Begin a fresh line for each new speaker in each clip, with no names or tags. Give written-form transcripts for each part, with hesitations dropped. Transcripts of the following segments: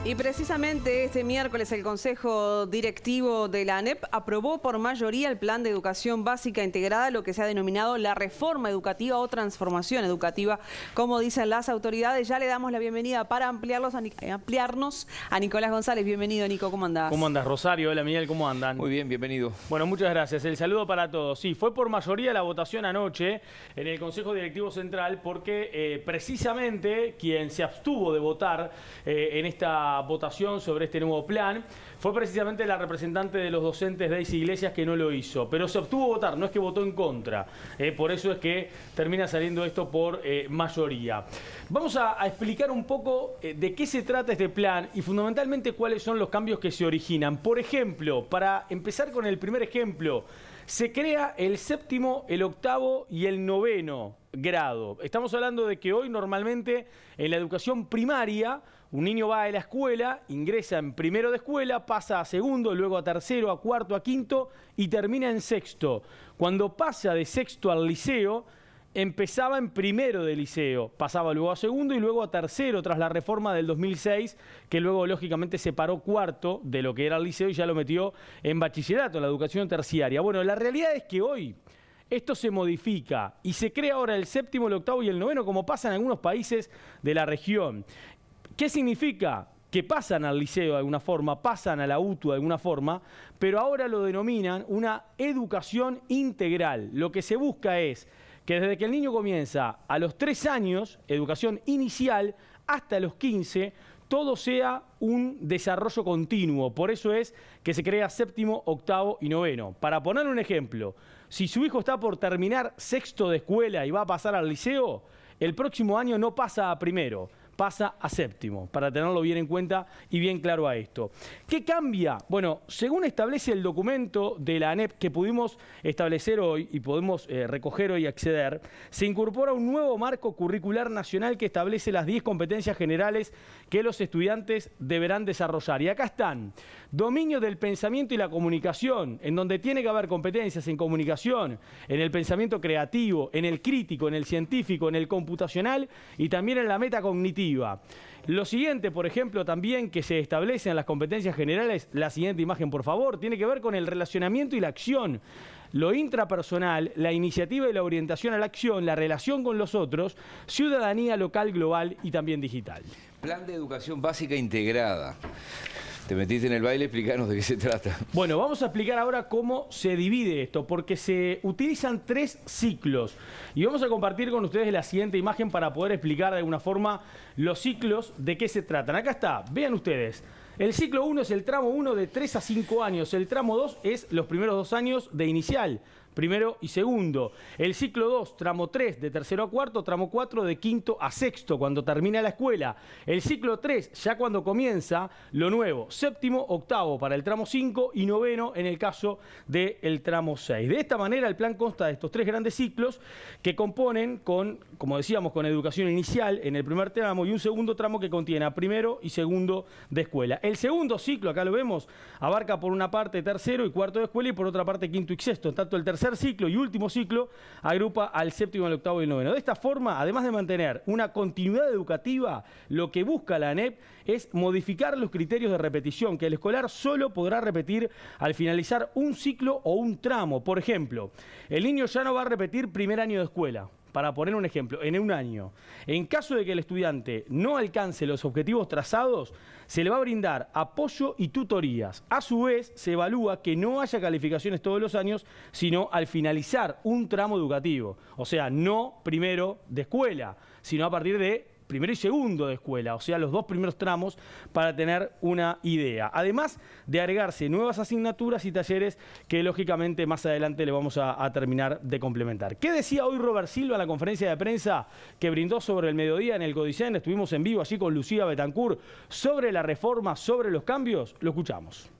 Y precisamente este miércoles el Consejo Directivo de la ANEP aprobó por mayoría el Plan de Educación Básica Integrada, lo que se ha denominado la reforma educativa o transformación educativa, como dicen las autoridades. Ya le damos la bienvenida para ampliarnos a Nicolás González. Bienvenido, Nico, ¿cómo andás?
¿Cómo andas, Rosario? Hola, Miguel, ¿cómo andan?
Muy bien, bienvenido.
Bueno, muchas gracias. El saludo para todos. Sí, fue por mayoría la votación anoche en el Consejo Directivo Central porque precisamente quien se abstuvo de votar en esta votación sobre este nuevo plan fue precisamente la representante de los docentes Daisy Iglesias, que no lo hizo, pero se abstuvo de votar, no es que votó en contra, por eso es que termina saliendo esto por mayoría. Vamos a explicar un poco de qué se trata este plan y fundamentalmente cuáles son los cambios que se originan. Por ejemplo, para empezar con el primer ejemplo, se crea el séptimo, el octavo y el noveno grado. Estamos hablando de que hoy normalmente en la educación primaria un niño va a la escuela, ingresa en primero de escuela, pasa a segundo, luego a tercero, a cuarto, a quinto y termina en sexto. Cuando pasa de sexto al liceo, empezaba en primero de liceo, pasaba luego a segundo y luego a tercero tras la reforma del 2006, que luego lógicamente separó cuarto de lo que era el liceo y ya lo metió en bachillerato, en la educación terciaria. Bueno, la realidad es que hoy esto se modifica y se crea ahora el séptimo, el octavo y el noveno, como pasa en algunos países de la región. ¿Qué significa? Que pasan al liceo de alguna forma, pasan a la UTU de alguna forma, pero ahora lo denominan una educación integral. Lo que se busca es que desde que el niño comienza a los 3 años, educación inicial, hasta los 15, todo sea un desarrollo continuo. Por eso es que se crea séptimo, octavo y noveno. Para poner un ejemplo, si su hijo está por terminar sexto de escuela y va a pasar al liceo, el próximo año no pasa a primero, pasa a séptimo, para tenerlo bien en cuenta y bien claro a esto. ¿Qué cambia? Bueno, según establece el documento de la ANEP que pudimos establecer hoy y podemos recoger hoy y acceder, se incorpora un nuevo marco curricular nacional que establece las 10 competencias generales que los estudiantes deberán desarrollar. Y acá están: dominio del pensamiento y la comunicación, en donde tiene que haber competencias en comunicación, en el pensamiento creativo, en el crítico, en el científico, en el computacional y también en la metacognitiva. Lo siguiente, por ejemplo, también que se establece en las competencias generales, la siguiente imagen, por favor, tiene que ver con el relacionamiento y la acción, lo intrapersonal, la iniciativa y la orientación a la acción, la relación con los otros, ciudadanía local, global y también digital.
Plan de educación básica integrada. Te metiste en el baile, explícanos de qué se trata.
Bueno, vamos a explicar ahora cómo se divide esto, porque se utilizan 3 ciclos. Y vamos a compartir con ustedes la siguiente imagen para poder explicar de alguna forma los ciclos de qué se tratan. Acá está, vean ustedes. El ciclo 1 es el tramo 1 de 3 a 5 años. El tramo 2 es los primeros 2 años de inicial, primero y segundo. El ciclo 2, tramo 3, de tercero a cuarto. Tramo 4, de quinto a sexto, cuando termina la escuela. El ciclo 3, ya cuando comienza lo nuevo. Séptimo, octavo para el tramo 5 y noveno en el caso del tramo 6. De esta manera el plan consta de estos 3 grandes ciclos que componen con, como decíamos, con educación inicial en el primer tramo y un segundo tramo que contiene a primero y segundo de escuela. El segundo ciclo, acá lo vemos, abarca por una parte tercero y cuarto de escuela y por otra parte quinto y sexto. En tanto, el tercer ciclo y último ciclo agrupa al séptimo, el octavo y el noveno. De esta forma, además de mantener una continuidad educativa, lo que busca la ANEP es modificar los criterios de repetición, que el escolar solo podrá repetir al finalizar un ciclo o un tramo. Por ejemplo, el niño ya no va a repetir primer año de escuela. Para poner un ejemplo, en un año. En caso de que el estudiante no alcance los objetivos trazados, se le va a brindar apoyo y tutorías. A su vez, se evalúa que no haya calificaciones todos los años, sino al finalizar un tramo educativo. O sea, no primero de escuela, sino a partir de primero y segundo de escuela, o sea, los 2 primeros tramos, para tener una idea. Además de agregarse nuevas asignaturas y talleres que lógicamente más adelante le vamos a terminar de complementar. ¿Qué decía hoy Robert Silva en la conferencia de prensa que brindó sobre el mediodía en el Codicen? Estuvimos en vivo allí con Lucía Betancourt sobre la reforma, sobre los cambios. Lo escuchamos.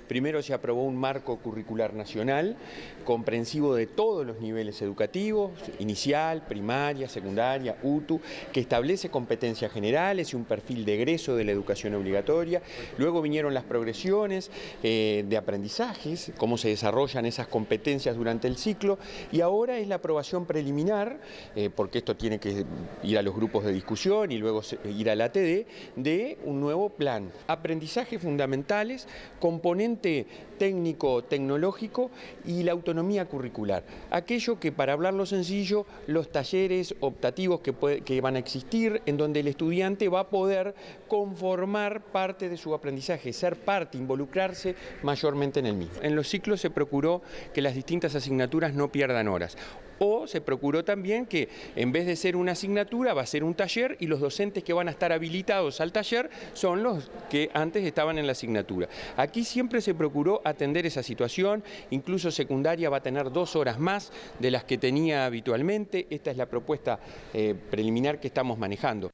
Primero se aprobó un marco curricular nacional comprensivo de todos los niveles educativos, inicial, primaria, secundaria, UTU, que establece competencias generales y un perfil de egreso de la educación obligatoria. Luego vinieron las progresiones de aprendizajes, cómo se desarrollan esas competencias durante el ciclo, y ahora es la aprobación preliminar, porque esto tiene que ir a los grupos de discusión y luego ir a la TD, de un nuevo plan. Aprendizajes fundamentales, componente técnico-tecnológico y la autonomía curricular. Aquello que, para hablarlo sencillo, los talleres optativos que van a existir, en donde el estudiante va a poder conformar parte de su aprendizaje, ser parte, involucrarse mayormente en el mismo. En los ciclos se procuró que las distintas asignaturas no pierdan horas. O se procuró también que en vez de ser una asignatura va a ser un taller y los docentes que van a estar habilitados al taller son los que antes estaban en la asignatura. Aquí siempre se procuró atender esa situación, incluso secundaria va a tener 2 horas más de las que tenía habitualmente. Esta es la propuesta preliminar que estamos manejando.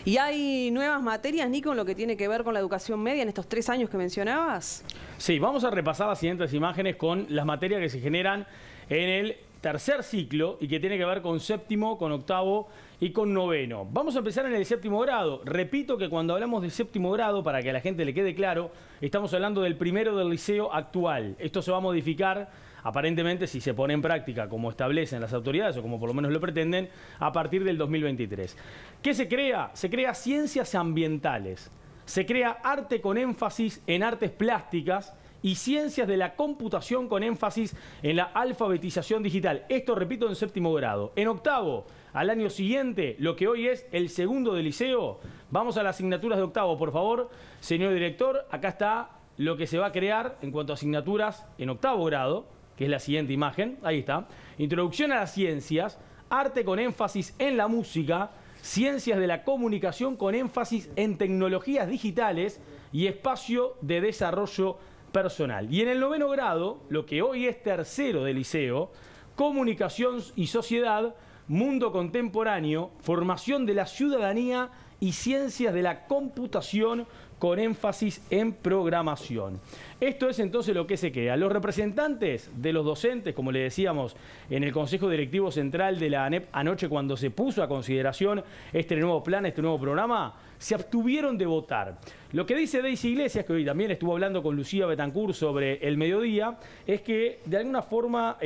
¿Y hay nuevas materias, Nico, en lo que tiene que ver con la educación media en estos 3 años que mencionabas?
Sí, vamos a repasar las siguientes imágenes con las materias que se generan en el tercer ciclo y que tiene que ver con séptimo, con octavo y con noveno. Vamos a empezar en el séptimo grado. Repito que cuando hablamos de séptimo grado, para que a la gente le quede claro, estamos hablando del primero del liceo actual. Esto se va a modificar aparentemente, si se pone en práctica como establecen las autoridades o como por lo menos lo pretenden, a partir del 2023. ¿Qué se crea? Se crea ciencias ambientales, se crea arte con énfasis en artes plásticas y ciencias de la computación con énfasis en la alfabetización digital. Esto, repito, en séptimo grado. En octavo, al año siguiente, lo que hoy es el segundo de liceo. Vamos a las asignaturas de octavo, por favor. Señor director, acá está lo que se va a crear en cuanto a asignaturas en octavo grado, que es la siguiente imagen, ahí está. Introducción a las ciencias, arte con énfasis en la música, ciencias de la comunicación con énfasis en tecnologías digitales y espacio de desarrollo personal. Y en el noveno grado, lo que hoy es tercero de liceo, comunicación y sociedad, mundo contemporáneo, formación de la ciudadanía y ciencias de la computación con énfasis en programación. Esto es entonces lo que se crea. Los representantes de los docentes, como le decíamos en el Consejo Directivo Central de la ANEP anoche cuando se puso a consideración este nuevo plan, este nuevo programa, se abstuvieron de votar. Lo que dice Daisy Iglesias, que hoy también estuvo hablando con Lucía Betancourt sobre el mediodía, es que de alguna forma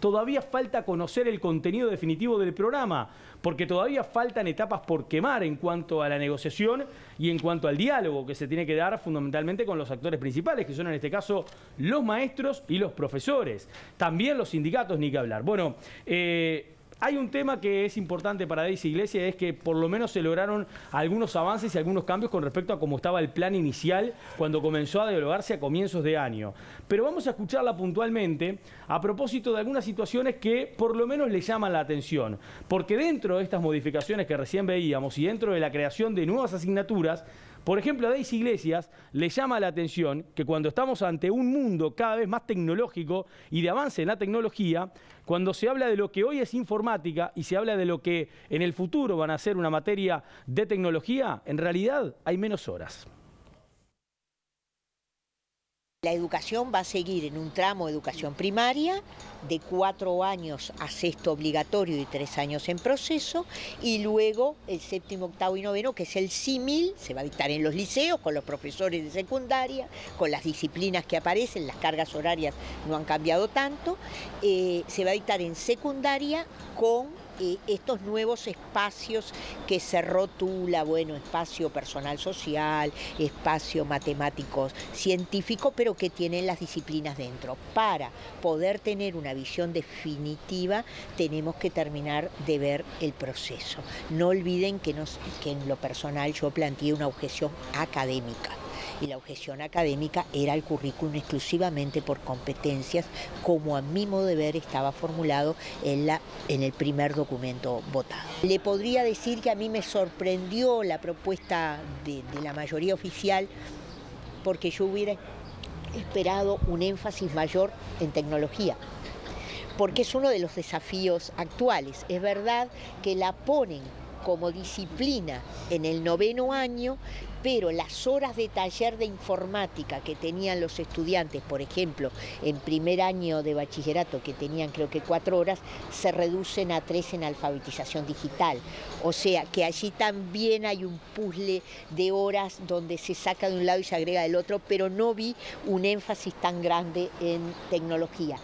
todavía falta conocer el contenido definitivo del programa, porque todavía faltan etapas por quemar en cuanto a la negociación y en cuanto al diálogo que se tiene que dar fundamentalmente con los actores principales, que son en este caso los maestros y los profesores. También los sindicatos, ni que hablar. Bueno, hay un tema que es importante para Daisy Iglesias, es que por lo menos se lograron algunos avances y algunos cambios con respecto a cómo estaba el plan inicial cuando comenzó a dialogarse a comienzos de año. Pero vamos a escucharla puntualmente a propósito de algunas situaciones que por lo menos le llaman la atención. Porque dentro de estas modificaciones que recién veíamos y dentro de la creación de nuevas asignaturas, por ejemplo, a Daisy Iglesias le llama la atención que cuando estamos ante un mundo cada vez más tecnológico y de avance en la tecnología, cuando se habla de lo que hoy es informática y se habla de lo que en el futuro van a ser una materia de tecnología, en realidad hay menos horas.
La educación va a seguir en un tramo de educación primaria, de 4 años a sexto obligatorio y 3 años en proceso, y luego el séptimo, octavo y noveno, que es el símil, se va a dictar en los liceos, con los profesores de secundaria, con las disciplinas que aparecen, las cargas horarias no han cambiado tanto, se va a dictar en secundaria con estos nuevos espacios que se rotula, bueno, espacio personal social, espacio matemáticos científico, pero que tienen las disciplinas dentro. Para poder tener una visión definitiva, tenemos que terminar de ver el proceso. No olviden que en lo personal yo planteé una objeción académica. Y la objeción académica era el currículum exclusivamente por competencias, como a mi modo de ver estaba formulado en el primer documento votado. Le podría decir que a mí me sorprendió la propuesta de la mayoría oficial, porque yo hubiera esperado un énfasis mayor en tecnología, porque es uno de los desafíos actuales. Es verdad que la ponen como disciplina en el 9º año, pero las horas de taller de informática que tenían los estudiantes, por ejemplo, en primer año de bachillerato, que tenían creo que 4 horas, se reducen a 3 en alfabetización digital. O sea que allí también hay un puzzle de horas donde se saca de un lado y se agrega del otro, pero no vi un énfasis tan grande en tecnología.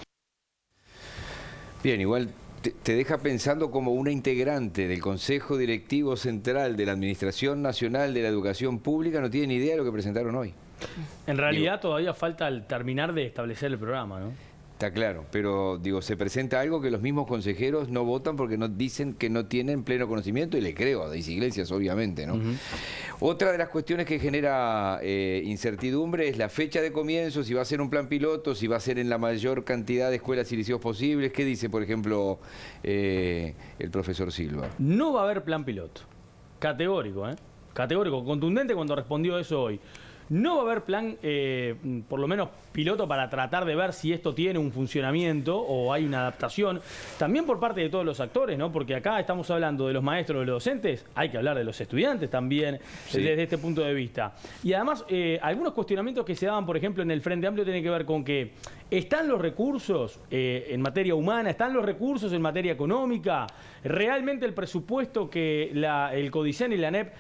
Bien, igual te deja pensando como una integrante del Consejo Directivo Central de la Administración Nacional de la Educación Pública, no tiene ni idea de lo que presentaron hoy.
En realidad todavía falta el terminar de establecer el programa, ¿no?
Está claro, pero digo, se presenta algo que los mismos consejeros no votan porque no dicen que no tienen pleno conocimiento, y le creo a Daisy Iglesias, obviamente, ¿no? Otra de las cuestiones que genera incertidumbre es la fecha de comienzo, si va a ser un plan piloto, si va a ser en la mayor cantidad de escuelas y liceos posibles. ¿Qué dice, por ejemplo, el profesor Silva?
No va a haber plan piloto. Categórico, ¿eh? Categórico, contundente cuando respondió eso hoy. No va a haber plan, por lo menos piloto, para tratar de ver si esto tiene un funcionamiento o hay una adaptación. También por parte de todos los actores, ¿no? Porque acá estamos hablando de los maestros, de los docentes, hay que hablar de los estudiantes también, sí, desde este punto de vista. Y además, algunos cuestionamientos que se daban, por ejemplo, en el Frente Amplio tienen que ver con que están los recursos en materia humana, están los recursos en materia económica. Realmente el presupuesto que el CODICEN y la ANEP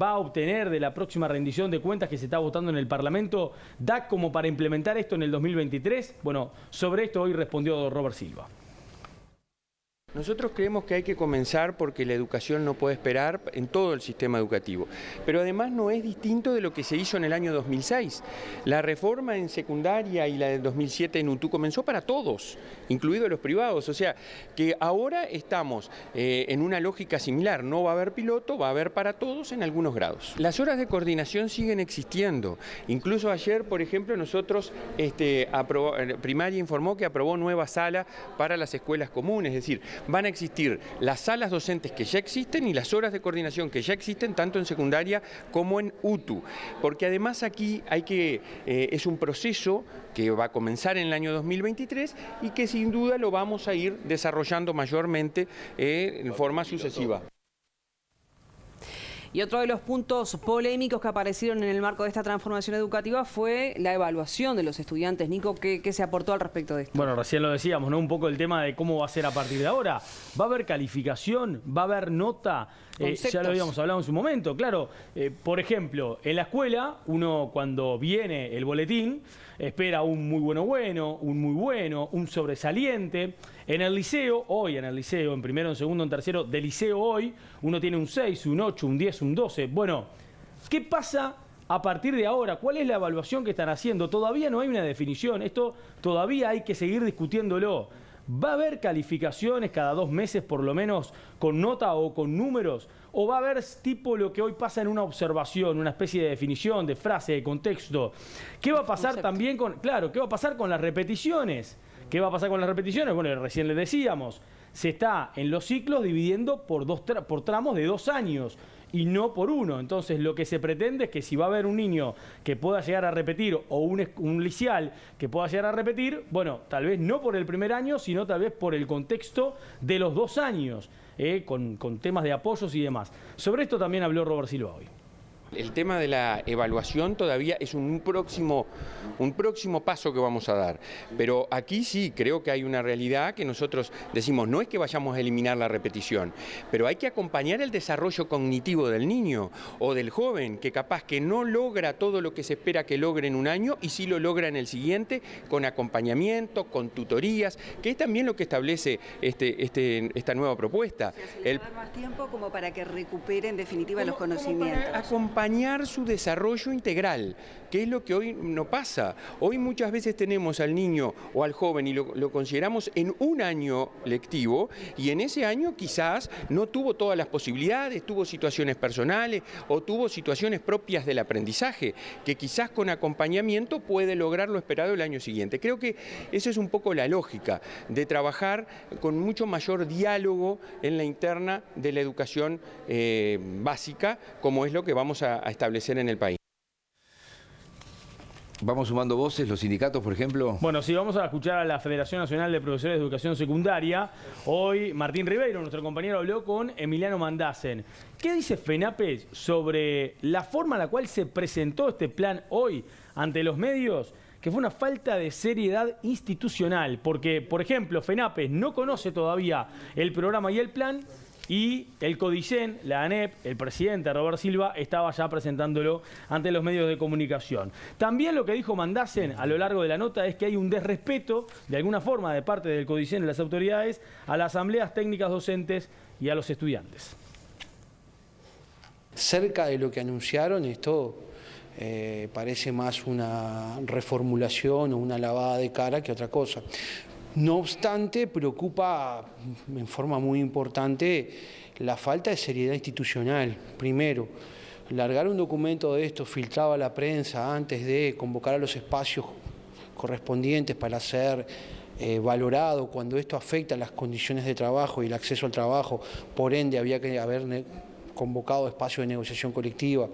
va a obtener de la próxima rendición de cuentas que se está votando en el Parlamento, ¿da como para implementar esto en el 2023? Bueno, sobre esto hoy respondió Robert Silva.
Nosotros creemos que hay que comenzar porque la educación no puede esperar en todo el sistema educativo, pero además no es distinto de lo que se hizo en el año 2006. La reforma en secundaria y la del 2007 en UTU comenzó para todos, incluidos los privados, o sea que ahora estamos en una lógica similar, no va a haber piloto, va a haber para todos en algunos grados. Las horas de coordinación siguen existiendo, incluso ayer, por ejemplo, nosotros, Primaria informó que aprobó nueva sala para las escuelas comunes, es decir, van a existir las salas docentes que ya existen y las horas de coordinación que ya existen tanto en secundaria como en UTU, porque además aquí es un proceso que va a comenzar en el año 2023 y que sin duda lo vamos a ir desarrollando mayormente en forma sucesiva.
Y otro de los puntos polémicos que aparecieron en el marco de esta transformación educativa fue la evaluación de los estudiantes. Nico, ¿qué se aportó al respecto de esto?
Bueno, recién lo decíamos, ¿no? Un poco el tema de cómo va a ser a partir de ahora. ¿Va a haber calificación? ¿Va a haber nota? Ya lo habíamos hablado en su momento, claro. Por ejemplo, en la escuela, uno cuando viene el boletín, espera un muy bueno, un muy bueno, un sobresaliente. En el liceo, hoy en el liceo, en primero, en segundo, en tercero, de liceo hoy, uno tiene un 6, un 8, un 10, un 12. Bueno, ¿qué pasa a partir de ahora? ¿Cuál es la evaluación que están haciendo? Todavía no hay una definición, esto todavía hay que seguir discutiéndolo. ¿Va a haber calificaciones cada 2 meses por lo menos con nota o con números? ¿O va a haber tipo lo que hoy pasa en una observación, una especie de definición, de frase, de contexto? ¿Qué va a pasar también con, claro, qué va a pasar con las repeticiones? ¿Qué va a pasar con las repeticiones? Bueno, recién les decíamos, se está en los ciclos dividiendo por tramos de 2 años y no por 1. Entonces lo que se pretende es que si va a haber un niño que pueda llegar a repetir o un liceal que pueda llegar a repetir, bueno, tal vez no por el primer año, sino tal vez por el contexto de los 2 años, con temas de apoyos y demás. Sobre esto también habló Robert Silva hoy.
El tema de la evaluación todavía es un próximo paso que vamos a dar, pero aquí sí creo que hay una realidad que nosotros decimos, no es que vayamos a eliminar la repetición, pero hay que acompañar el desarrollo cognitivo del niño o del joven que capaz que no logra todo lo que se espera que logre en un año y sí lo logra en el siguiente, con acompañamiento, con tutorías, que es también lo que establece esta nueva propuesta.
Dar más tiempo como para que recupere en definitiva los conocimientos.
Acompañar su desarrollo integral, que es lo que hoy no pasa. Hoy muchas veces tenemos al niño o al joven y lo consideramos en un año lectivo y en ese año quizás no tuvo todas las posibilidades, tuvo situaciones personales o tuvo situaciones propias del aprendizaje, que quizás con acompañamiento puede lograr lo esperado el año siguiente. Creo que esa es un poco la lógica de trabajar con mucho mayor diálogo en la interna de la educación básica, como es lo que vamos a establecer en el país.
Vamos sumando voces, los sindicatos, por ejemplo.
Bueno, sí, vamos a escuchar a la Federación Nacional de Profesores de Educación Secundaria. Hoy Martín Ribeiro, nuestro compañero, habló con Emiliano Mandasen. ¿Qué dice FENAPE sobre la forma en la cual se presentó este plan hoy ante los medios? Que fue una falta de seriedad institucional, porque, por ejemplo, FENAPE no conoce todavía el programa y el plan, y el CODICEN, la ANEP, el presidente Robert Silva, estaba ya presentándolo ante los medios de comunicación. También lo que dijo Mandasen a lo largo de la nota es que hay un desrespeto, de alguna forma, de parte del CODICEN y las autoridades, a las asambleas técnicas docentes y a los estudiantes.
Cerca de lo que anunciaron, esto parece más una reformulación o una lavada de cara que otra cosa. No obstante, preocupa en forma muy importante la falta de seriedad institucional. Primero, largar un documento de esto filtrado a la prensa antes de convocar a los espacios correspondientes para ser valorado cuando esto afecta las condiciones de trabajo y el acceso al trabajo, por ende había que haber convocado espacios de negociación colectiva.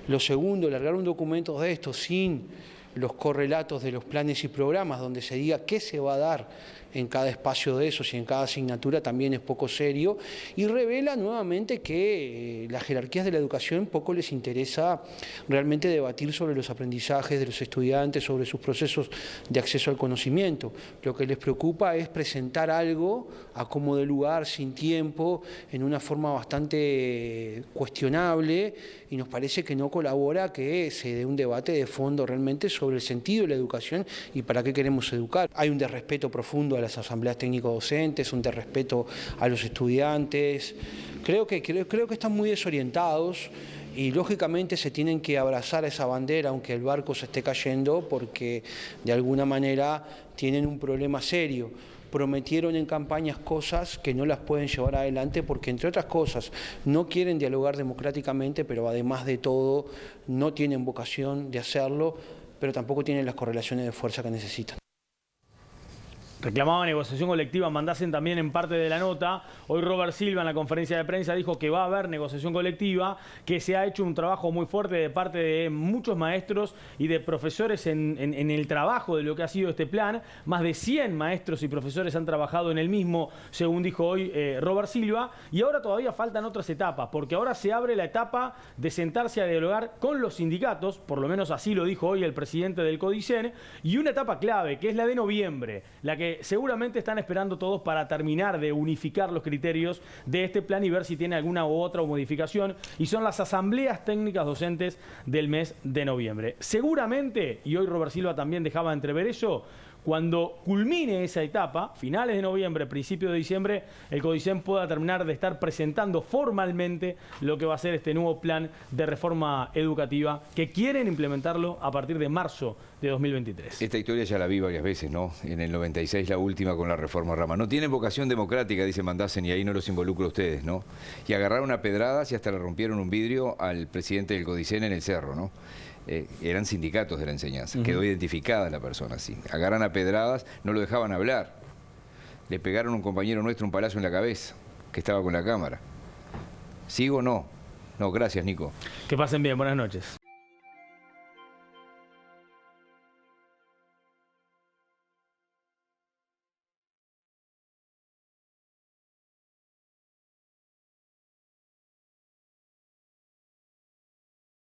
Lo segundo, largar un documento de esto sin los correlatos de los planes y programas, donde se diga qué se va a dar en cada espacio de esos y en cada asignatura, también es poco serio y revela nuevamente que las jerarquías de la educación poco les interesa realmente debatir sobre los aprendizajes de los estudiantes, sobre sus procesos de acceso al conocimiento. Lo que les preocupa es presentar algo a como de lugar, sin tiempo, en una forma bastante cuestionable, y nos parece que no colabora que se dé un debate de fondo realmente sobre el sentido de la educación y para qué queremos educar. Hay un desrespeto profundo a las asambleas técnico-docentes, un desrespeto a los estudiantes. Creo que están muy desorientados y lógicamente se tienen que abrazar a esa bandera aunque el barco se esté cayendo, porque de alguna manera tienen un problema serio. Prometieron en campañas cosas que no las pueden llevar adelante porque, entre otras cosas, no quieren dialogar democráticamente, pero además de todo no tienen vocación de hacerlo, pero tampoco tienen las correlaciones de fuerza que necesitan.
Reclamaba negociación colectiva, Mandasen también en parte de la nota. Hoy Robert Silva en la conferencia de prensa dijo que va a haber negociación colectiva, que se ha hecho un trabajo muy fuerte de parte de muchos maestros y de profesores en el trabajo de lo que ha sido este plan. Más de 100 maestros y profesores han trabajado en el mismo, según dijo hoy Robert Silva. Y ahora todavía faltan otras etapas, porque ahora se abre la etapa de sentarse a dialogar con los sindicatos, por lo menos así lo dijo hoy el presidente del CODICEN, y una etapa clave, que es la de noviembre, la que seguramente están esperando todos para terminar de unificar los criterios de este plan y ver si tiene alguna u otra modificación, y son las asambleas técnicas docentes del mes de noviembre. Seguramente, y hoy Robert Silva también dejaba entrever eso, cuando culmine esa etapa, finales de noviembre, principios de diciembre, el CODICEN pueda terminar de estar presentando formalmente lo que va a ser este nuevo plan de reforma educativa que quieren implementarlo a partir de marzo de 2023.
Esta historia ya la vi varias veces, ¿no? En el 96 la última con la reforma Rama. No tienen vocación democrática, dice Mandasen, y ahí no los involucro a ustedes, ¿no? Y agarraron a pedradas y hasta le rompieron un vidrio al presidente del CODICEN en el cerro, ¿no? Eran sindicatos de la enseñanza, quedó identificada la persona así. Agarran a pedradas, no lo dejaban hablar. Le pegaron a un compañero nuestro un palazo en la cabeza, que estaba con la cámara. ¿Sigo o no? No, gracias, Nico.
Que pasen bien, buenas noches.